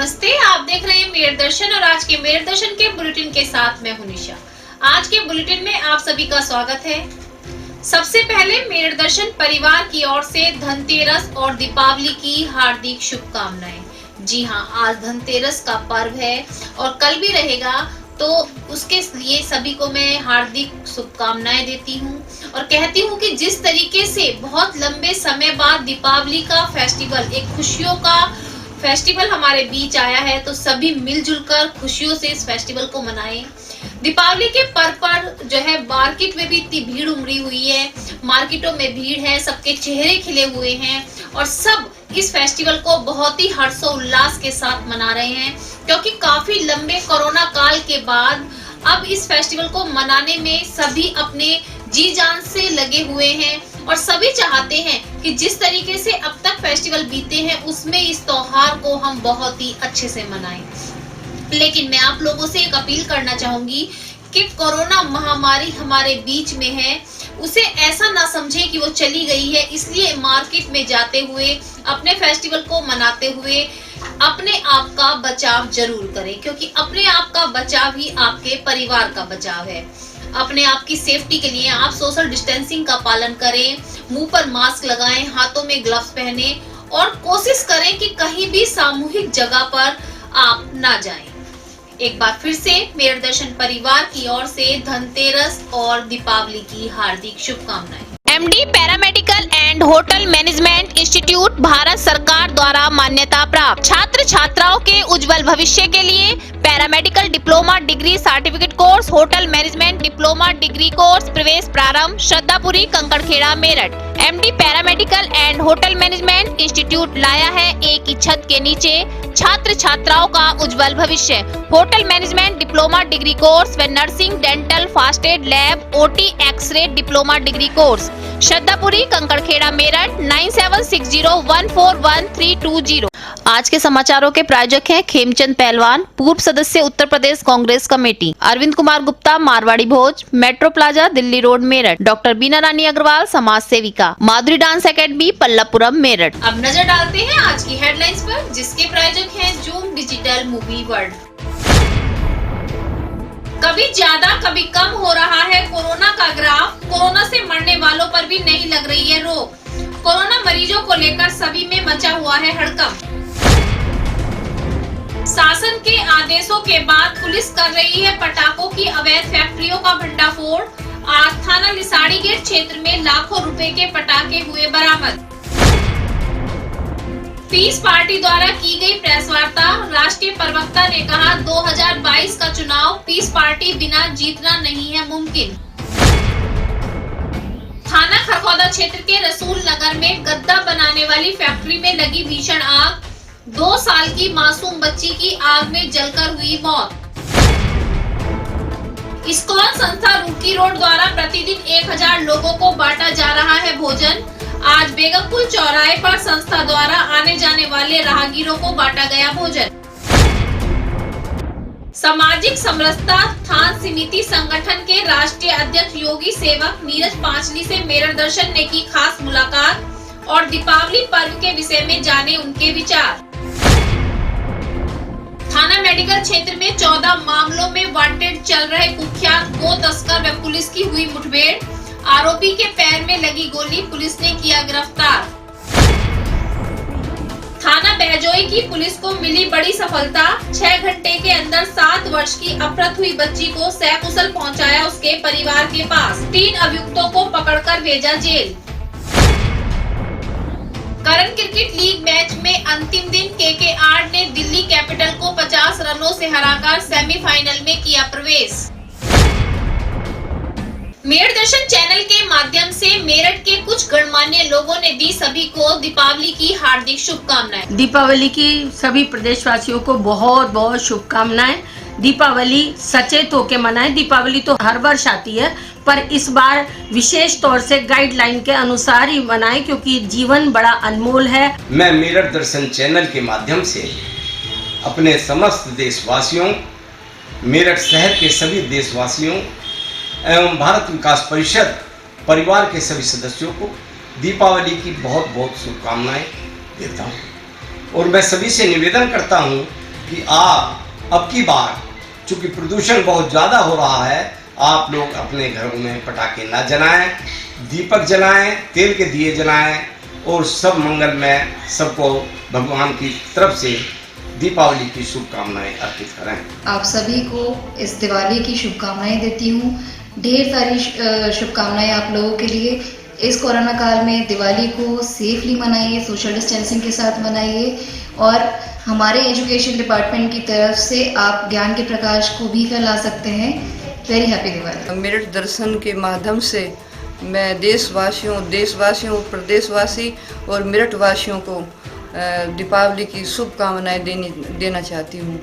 नमस्ते, आप देख रहे हैं मेयर दर्शन और आज के मेयर दर्शन के बुलेटिन के साथ मैं हूं निशा। आज के बुलेटिन में आप सभी का स्वागत है। सबसे पहले मेयर दर्शन परिवार की ओर से धनतेरस और दीपावली की हार्दिक शुभकामनाएं। जी हां, आज धनतेरस का पर्व है और कल भी रहेगा, तो उसके लिए सभी को मैं हार्दिक शुभकामनाएं देती हूं और कहती हूं कि जिस तरीके से बहुत लंबे समय बाद दीपावली का फेस्टिवल, एक खुशियों का फेस्टिवल हमारे बीच आया है, तो सभी मिलजुल कर खुशियों से इस फेस्टिवल को मनाएं। दीपावली के पर्व पर जो है मार्केट में भी इतनी भीड़ उमड़ी हुई है, मार्केटों में भीड़ है, सबके चेहरे खिले हुए हैं और सब इस फेस्टिवल को बहुत ही हर्षोल्लास के साथ मना रहे हैं, क्योंकि काफी लंबे कोरोना काल के बाद अब इस फेस्टिवल को मनाने में सभी अपने जी जान से लगे हुए हैं और सभी चाहते हैं कि जिस तरीके से अब तक फेस्टिवल बीते हैं उसमें इस त्योहार को हम बहुत ही अच्छे से मनाएं। लेकिन मैं आप लोगों से एक अपील करना चाहूंगी कि कोरोना महामारी हमारे बीच में है, उसे ऐसा ना समझे कि वो चली गई है, इसलिए मार्केट में जाते हुए अपने फेस्टिवल को मनाते हुए अपने आप का बचाव जरूर करें, क्योंकि अपने आप का बचाव ही आपके परिवार का बचाव है। अपने आप की सेफ्टी के लिए आप सोशल डिस्टेंसिंग का पालन करें, मुंह पर मास्क लगाएं, हाथों में ग्लव्स पहने और कोशिश करें कि कहीं भी सामूहिक जगह पर आप ना जाएं। एक बार फिर से मेयर दर्शन परिवार की ओर से धनतेरस और दीपावली की हार्दिक शुभकामनाएं। MD paramedical and hotel management institute Bharat सरकार द्वारा मान्यता प्राप्त। छात्र छात्राओं के उज्जवल भविष्य के लिए paramedical diploma degree certificate course, hotel management diploma degree course प्रवेश प्रारंभ। Shraddhapuri, Kankarkhera, Meerut. MD paramedical and hotel management institute लाया है एक ही छत के नीचे छात्र छात्राओं का उज्जवल भविष्य। Hotel management diploma degree course व nursing, dental, first aid, lab, OT, x ray diploma degree course. Shraddhapuri, Kankarkhera, Meerut 9760141320। आज के समाचारों के प्रायोजक हैं खेमचंद पहलवान, पूर्व सदस्य Uttar Pradesh Congress committee, Arvind Kumar Gupta, Marwari Bhoj, metro plaza, Delhi road, Meerut, doctor Beena Rani Agarwal, समाज सेविका, माधुरी डांस एकेडमी, पल्लवपुरम, मेरठ। अब नजर डालते हैं आज की हेडलाइंस पर, जिसके प्रायोजक हैं जूम डिजिटल मूवी वर्ल्ड। कभी ज्यादा कभी कम हो रहा है कोरोना का ग्राफ, कोरोना से मरने वालों पर भी नहीं लग रही है रोक। कोरोना मरीजों को लेकर सभी में मचा हुआ है हड़कंप। शासन के आदेशों के बाद पुलिस कर रही है पटाखों की अवैध फैक्ट्रियों का भंडाफोड़। आज थाना लिसाड़ी गेट क्षेत्र में लाखों रुपए के पटाखे हुए बरामद। पीस पार्टी द्वारा की गई प्रेस वार्ता, राष्ट्रीय प्रवक्ता ने कहा 2022 का चुनाव पीस पार्टी बिना जीतना नहीं है मुमकिन। थाना खरखौदा क्षेत्र के रसूल नगर में गद्दा बनाने वाली फैक्ट्री में लगी भीषण आग, 2 साल की मासूम बच्ची की आग में जलकर हुई मौत। इस्कॉन संस्था रूकी रोड द्वारा प्रतिदिन 1000 लोगों को बांटा जा रहा है भोजन। आज बेगमपुर चौराहे पर संस्था द्वारा आने जाने वाले राहगीरों को बांटा गया भोजन। सामाजिक समरसता थान समिति संगठन के राष्ट्रीय अध्यक्ष योगी सेवक नीरज पांचली से मेयर दर्शन ने की खास मुलाकात और दीपावली पर्व के विषय में जाने उनके विचार। थाना मेडिकल क्षेत्र में 14 मामलों में वांटेड चल रहे कुख्यात गो तस्कर व पुलिस की हुई मुठभेड़, आरोपी के पैर में लगी गोली पुलिस ने किया गिरफ्तार। थाना बहजोई की पुलिस को मिली बड़ी सफलता, 6 घंटे के अंदर 7 वर्ष की अपहृत हुई बच्ची को सकुशल पहुंचाया उसके परिवार के पास। 3 अभियुक्तों को पकड़कर भेजा जेल। करन क्रिकेट लीग मैच में अंतिम दिन केकेआर ने दिल्ली कैपिटल को 50 रनों से हराकर सेमीफाइनल में किया प्रवेश। मेयर दर्शन चैनल के माध्यम से मेरठ के कुछ गणमान्य लोगों ने दी सभी को दीपावली की हार्दिक शुभकामनाएं। दीपावली की सभी प्रदेशवासियों को बहुत बहुत शुभकामनाएं। दीपावली सचेत होके मनाएं। दीपावली तो हर वर्ष आती है, पर इस बार विशेष तौर से गाइडलाइन के अनुसार ही मनाएं, क्योंकि जीवन बड़ा अनमोल है। मैं मेरठ दर्शन चैनल के माध्यम से अपने समस्त देशवासियों, मेरठ शहर के सभी देशवासियों एवं भारत विकास परिषद परिवार के सभी सदस्यों को दीपावली की बहुत बहुत शुभकामनाएं देता हूँ। और मैं सभी से निवेदन करता हूँ कि आप अब की बार, चूंकि प्रदूषण बहुत ज़्यादा हो रहा है, आप लोग अपने घरों में पटाखे ना जलाएं, दीपक जलाएं, तेल के दिए जलाएं और सब मंगलमय, सबको भगवान की तरफ से दीपावली की शुभकामनाएं अर्पित करें। आप सभी को इस दिवाली की शुभकामनाएं देती हूँ। ढेर सारी शुभकामनाएं आप लोगों के लिए। इस कोरोना काल में दिवाली को सेफली मनाइए, सोशल डिस्टेंसिंग के साथ मनाइए और हमारे एजुकेशन डिपार्टमेंट की तरफ से आप ज्ञान के प्रकाश को भी फैला सकते हैं। Very happy Diwali. मेरठ दर्शन के माध्यम से मैं देशवासियों, प्रदेशवासी और मेरठ वासियों को दीपावली की शुभकामनाएं देना चाहती हूँ।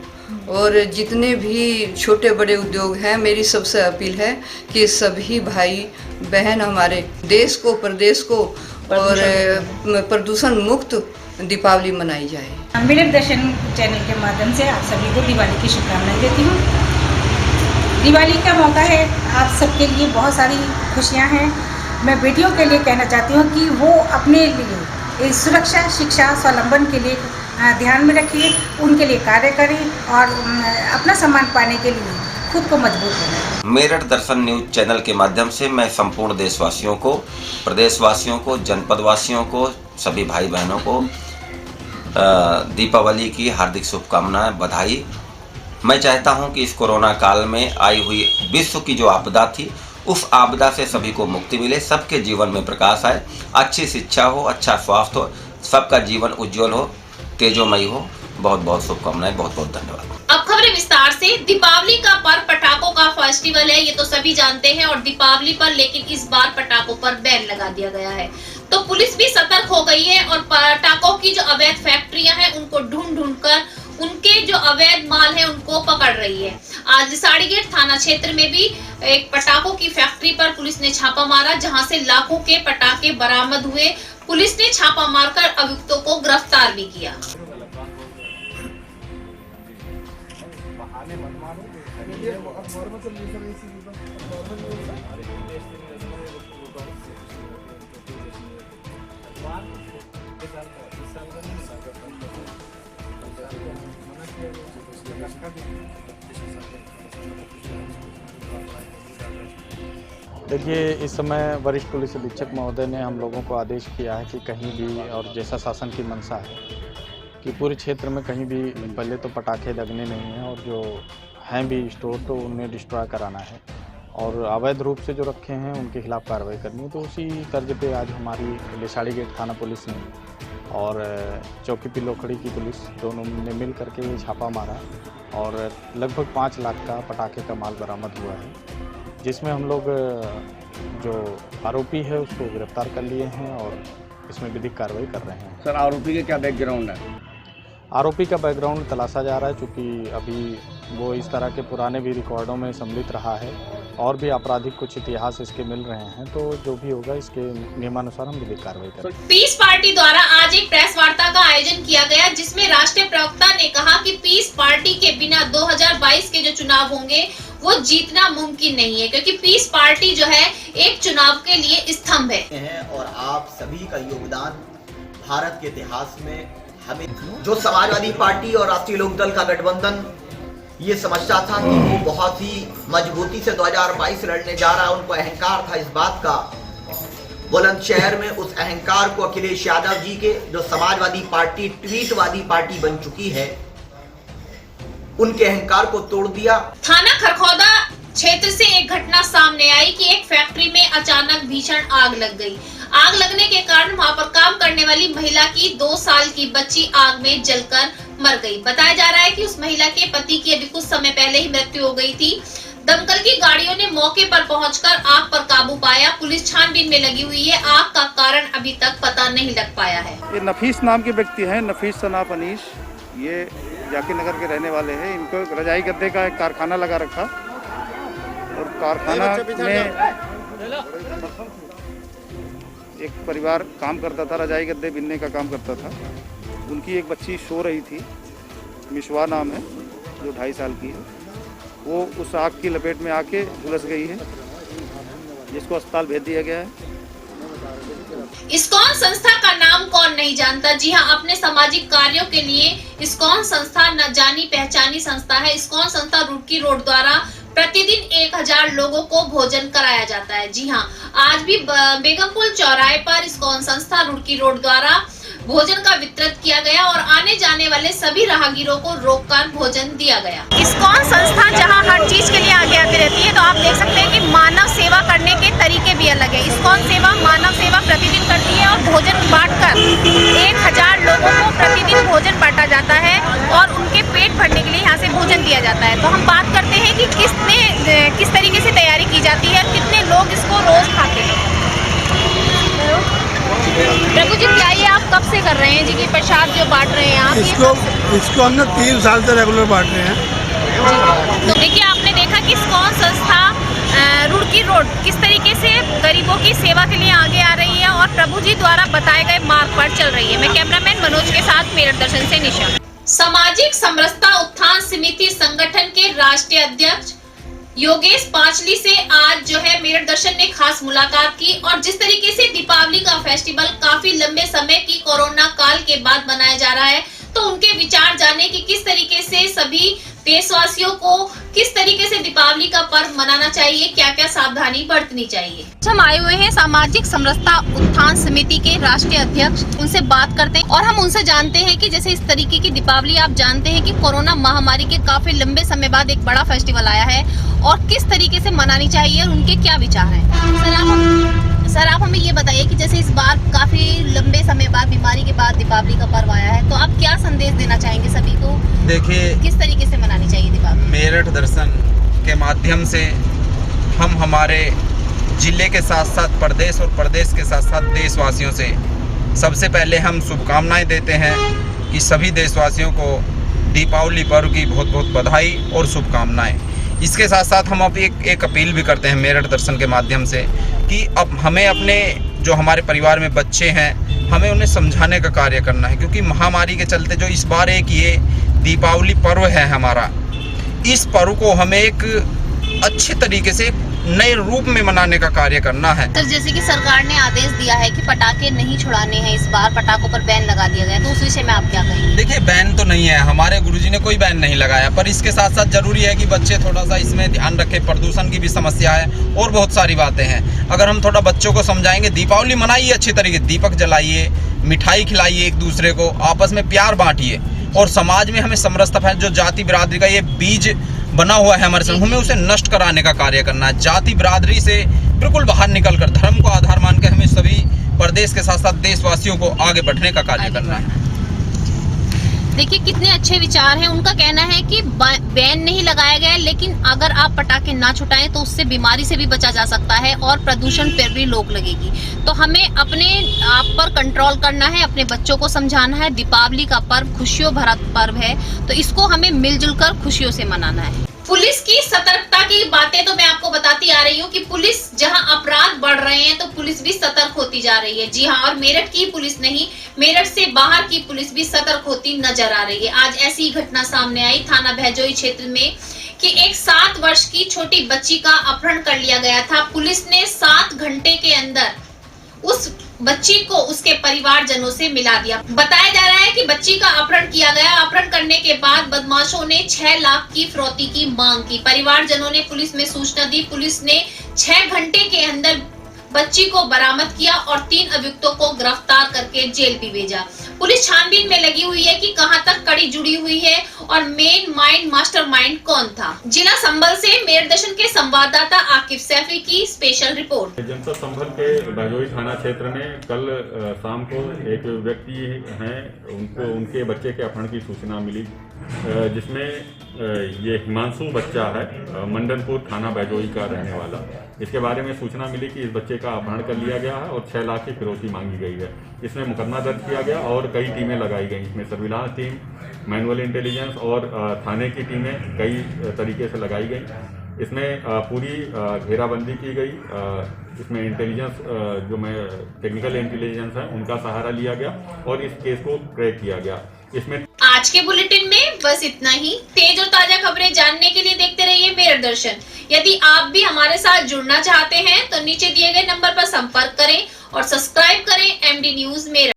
और जितने भी छोटे बड़े उद्योग हैं, मेरी सबसे अपील है कि सभी भाई बहन हमारे देश को, प्रदेश को और प्रदूषण मुक्त दीपावली मनाई जाए। मेरठ दर्शन चैनल के माध्यम से आप सभी को दिवाली की शुभकामनाएं देती हूँ। दिवाली का मौका है, आप सबके लिए बहुत सारी खुशियाँ हैं। मैं बेटियों के लिए कहना चाहती हूँ कि वो अपने लिए सुरक्षा, शिक्षा, स्वावलंबन के लिए ध्यान में रखिए, उनके लिए कार्य करें और अपना सम्मान पाने के लिए खुद को मजबूत बनाएं। मेरठ दर्शन न्यूज चैनल के माध्यम से मैं संपूर्ण देशवासियों को, प्रदेशवासियों को, जनपदवासियों को, सभी भाई बहनों को दीपावली की हार्दिक शुभकामनाएं, बधाई। मैं चाहता हूं कि इस कोरोना काल में आई हुई विश्व की जो आपदा थी, उस आपदा से सभी को मुक्ति मिले, सबके जीवन में प्रकाश आए, अच्छी शिक्षा हो, अच्छा स्वास्थ्य हो, सबका जीवन उज्जवल हो, तेजोमयी हो। बहुत बहुत शुभकामनाएं, बहुत बहुत धन्यवाद। अब खबरें विस्तार से। दीपावली का पर्व पटाखों का फेस्टिवल है, ये तो सभी जानते हैं, और दीपावली पर लेकिन इस बार पटाखों पर बैन लगा दिया गया है। तो पुलिस भी सतर्क हो गई है और पटाखों की जो अवैध फैक्ट्रियां हैं उनको ढूंढ कर उनके जो अवैध माल है उनको पकड़ रही है। आज साड़ीगेट थाना क्षेत्र में भी एक पटाखों की फैक्ट्री पर पुलिस ने छापा मारा, जहां से लाखों के पटाखे बरामद हुए। पुलिस ने छापा मारकर अभियुक्तों को गिरफ्तार भी किया। देखिए, इस समय वरिष्ठ पुलिस अधीक्षक महोदय ने हम लोगों को आदेश किया है कि कहीं भी, और जैसा शासन की मंशा है कि पूरे क्षेत्र में कहीं भी पहले तो पटाखे लगने नहीं हैं और जो हैं भी स्टोर तो उन्हें डिस्ट्रॉय कराना है और अवैध रूप से जो रखे हैं उनके खिलाफ कार्रवाई करनी है। तो उसी तर्ज पे आज हमारी साड़ीगेट थाना पुलिस ने और चौकी पिलोखड़ी की पुलिस दोनों ने मिल करके ये छापा मारा और लगभग 5 लाख का पटाखे का माल बरामद हुआ है, जिसमें हम लोग जो आरोपी है उसको गिरफ्तार कर लिए हैं और इसमें विधिक कार्रवाई कर रहे हैं। सर, आरोपी का क्या बैकग्राउंड है? आरोपी का बैकग्राउंड तलाशा जा रहा है, चूँकि अभी वो इस तरह के पुराने भी रिकॉर्डों में सम्मिलित रहा है और भी आपराधिक कुछ इतिहास इसके मिल रहे हैं। तो जो भी होगा इसके नियमानुसार हम विधिक कार्रवाई करेंगे। पीस पार्टी द्वारा आज एक प्रेस वार्ता का आयोजन किया गया, जिसमें राष्ट्रीय प्रवक्ता ने कहा कि पीस पार्टी के बिना 2022 के जो चुनाव होंगे वो जीतना मुमकिन नहीं है, क्योंकि पीस पार्टी जो है एक चुनाव के लिए स्तंभ है। और आप सभी का योगदान भारत के इतिहास में हमें, जो समाजवादी पार्टी और राष्ट्रीय लोकदल का गठबंधन ये समझता था कि वो बहुत ही मजबूती से 2022 लड़ने जा रहा है, उनको अहंकार था इस बात का। बुलंदशहर में उस अहंकार को अखिलेश यादव जी के, जो समाजवादी पार्टी ट्वीटवादी पार्टी बन चुकी है, उनके अहंकार को तोड़ दिया। थाना खरखौदा क्षेत्र से एक घटना सामने आई कि एक फैक्ट्री में अचानक भीषण आग लग गई। आग लगने के कारण वहां पर काम करने वाली महिला की 2 साल की बच्ची आग में जलकर मर गई। बताया जा रहा है कि उस महिला के पति की अभी कुछ समय पहले ही मृत्यु हो गई थी। दमकल की गाड़ियों ने मौके पर पहुंचकर आग पर काबू पाया। पुलिस छानबीन में लगी हुई है। आग का कारण अभी तक पता नहीं लग पाया है। ये नफीस नाम के व्यक्ति हैं, नफीस सनाफ अनीश, ये जाकिर नगर के रहने वाले हैं। इनको रजाई गद्दे का एक कारखाना लगा रखा और कारखाना में एक परिवार काम करता था, रजाई गद्दे बिनने का काम करता था। उनकी एक बच्ची सो रही थी, मिशवा नाम है, जो 2.5 साल की है। वो उस आग की लपेट में आके झुलस गई है, जिसको अस्पताल भेज दिया गया है। इस्कॉन संस्था का नाम कौन नहीं जानता। जी हाँ, अपने सामाजिक कार्यों के लिए इस्कॉन संस्था न जानी पहचानी संस्था है। इस्कॉन संस्था रुड़की रोड द्वारा प्रतिदिन 1000 लोगों को भोजन कराया जाता है। जी हाँ, आज भी बेगमपुर चौराहे पर इस्कॉन संस्था रुड़की रोड द्वारा भोजन का वितरण किया गया और आने जाने वाले सभी राहगीरों को रोककर भोजन दिया गया। इस्कॉन संस्था जहां हर चीज के लिए आगे आती रहती है, तो आप देख सकते हैं कि मानव सेवा करने के तरीके भी अलग है। इस्कॉन सेवा मानव सेवा प्रतिदिन करती है और भोजन बांटकर 1000 लोगों को प्रतिदिन भोजन बांटा जाता है और उनके पेट भरने के लिए यहाँ से भोजन दिया जाता है। तो हम बात करते हैं कि किस तरीके से तैयारी की जाती है और कितने लोग इसको रोज खाते हैं। प्रभु जी, क्या ये आप कब से कर रहे हैं जी की प्रसाद जो बांट रहे हैं आप? इसको हम 3 साल से रेगुलर बांट रहे हैं। तो देखिए, आपने देखा कि इस्कॉन संस्था रुड़की रोड किस तरीके से गरीबों की सेवा के लिए आगे आ रही है और प्रभु जी द्वारा बताए गए मार्ग पर चल रही है। मैं कैमरामैन मनोज के साथ मेरठ दर्शन से निशा। सामाजिक समरसता उत्थान समिति संगठन के राष्ट्रीय अध्यक्ष योगेश पांचली से आज जो है मेरठ दर्शन ने खास मुलाकात की और जिस तरीके से दीपावली का फेस्टिवल काफी लंबे समय की कोरोना काल के बाद मनाया जा रहा है, तो उनके विचार जाने कि किस तरीके से सभी देशवासियों को किस तरीके से दीपावली का पर्व मनाना चाहिए, क्या क्या सावधानी बरतनी चाहिए। हम आए हुए हैं सामाजिक समरसता उत्थान समिति के राष्ट्रीय अध्यक्ष, उनसे बात करते हैं और हम उनसे जानते हैं कि जैसे इस तरीके की दीपावली आप जानते हैं कि कोरोना महामारी के काफी लंबे समय बाद एक बड़ा फेस्टिवल आया है और किस तरीके से मनानी चाहिए और उनके क्या विचार हैं। सर, आप हमें ये बताइए कि जैसे इस बार काफी लंबे समय बाद बीमारी के बाद दीपावली का पर्व आया है, तो आप क्या संदेश देना चाहेंगे सभी को? देखिए, किस तरीके से मनानी चाहिए दीपावली? मेरठ दर्शन के माध्यम से हम हमारे जिले के साथ साथ प्रदेश और प्रदेश के साथ साथ देशवासियों से सबसे पहले हम शुभकामनाएं देते हैं कि सभी देशवासियों को दीपावली पर्व की बहुत बहुत बधाई और शुभकामनाएं। इसके साथ साथ हम अब एक अपील भी करते हैं मेरठ दर्शन के माध्यम से कि अब हमें अपने जो हमारे परिवार में बच्चे हैं, हमें उन्हें समझाने का कार्य करना है, क्योंकि महामारी के चलते जो इस बार एक ये दीपावली पर्व है हमारा, इस पर्व को हमें एक अच्छे तरीके से नए रूप में मनाने का कार्य करना है। सर, जैसे कि सरकार ने आदेश दिया है कि पटाखे नहीं छुड़ाने हैं, इस बार पटाखों पर बैन लगा दिया गया, तो उस विषय में आप क्या कहेंगे? देखिए, बैन तो नहीं है, हमारे गुरुजी ने कोई बैन नहीं लगाया, पर इसके साथ साथ जरूरी है कि बच्चे थोड़ा सा इसमें ध्यान रखें। प्रदूषण की भी समस्या है और बहुत सारी बातें हैं। अगर हम थोड़ा बच्चों को समझाएंगे, दीपावली मनाइए अच्छी तरीके, दीपक जलाइए, मिठाई खिलाइए, एक दूसरे को आपस में प्यार बांटिए और समाज में हमें समरसता फैल, जो जाति बिरादरी का ये बीज बना हुआ है हमारे साथ, हमें उसे नष्ट कराने का कार्य करना है। जाति बिरादरी से बिल्कुल बाहर निकलकर धर्म को आधार मान के हमें सभी प्रदेश के साथ साथ देशवासियों को आगे बढ़ने का कार्य करना है। देखिए, कितने अच्छे विचार हैं। उनका कहना है कि बैन नहीं लगाया गया है, लेकिन अगर आप पटाखे ना छुटाएं तो उससे बीमारी से भी बचा जा सकता है और प्रदूषण पर भी रोक लगेगी। तो हमें अपने आप पर कंट्रोल करना है, अपने बच्चों को समझाना है। दीपावली का पर्व खुशियों भरा पर्व है, तो इसको हमें मिलजुल कर खुशियों से मनाना है। पुलिस की सतर्कता की बातें तो मैं आपको बताती आ रही हूँ कि पुलिस जहां अपराध बढ़ रहे हैं तो पुलिस भी सतर्क होती जा रही है। जी हाँ, और मेरठ की पुलिस नहीं, मेरठ से बाहर की पुलिस भी सतर्क होती नजर आ रही है। आज ऐसी घटना सामने आई थाना भैजोई क्षेत्र में कि एक 7 वर्ष की छोटी बच्ची का अपहरण कर लिया गया था। पुलिस ने 7 घंटे के अंदर उस बच्ची को उसके परिवारजनों से मिला दिया। बताया जा रहा है कि बच्ची का अपहरण किया गया। अपहरण करने के बाद बदमाशों ने 6 लाख की फिरौती की मांग की। परिवारजनों ने पुलिस में सूचना दी। पुलिस ने 6 घंटे के अंदर बच्ची को बरामद किया और 3 अभियुक्तों को गिरफ्तार करके जेल भी भेजा। पुलिस छानबीन में लगी हुई है कि कहां तक कड़ी जुड़ी हुई है और मेन माइंड मास्टर माइंड कौन था। जिला संभल से मेरठ दर्शन के संवाददाता आकिब सैफी की स्पेशल रिपोर्ट। जनपद संभल के भैजोई थाना क्षेत्र में कल शाम को एक व्यक्ति हैं, उनको उनके बच्चे के अपहरण की सूचना मिली, जिसमें ये हिमांशु बच्चा है, मंडनपुर थाना भैजोई का रहने वाला। इसके बारे में सूचना मिली कि इस बच्चे का अपहरण कर लिया गया है और 6 लाख की फिरौती मांगी गई है। इसमें मुकदमा दर्ज किया गया और कई टीमें लगाई गई। इसमें सर्विलांस टीम, मैनुअल इंटेलिजेंस और थाने की टीमें कई तरीके से लगाई गई। इसमें पूरी घेराबंदी की गई। इसमें इंटेलिजेंस जो मैं टेक्निकल इंटेलिजेंस है उनका सहारा लिया गया और इस केस को क्रैक किया गया। इसमें आज के बुलेटिन में बस इतना ही। तेज और ताजा खबरें जानने के लिए देखते रहिए मेरठ दर्शन। यदि आप भी हमारे साथ जुड़ना चाहते हैं तो नीचे दिए गए नंबर पर संपर्क करें और सब्सक्राइब करें MD न्यूज मेरठ।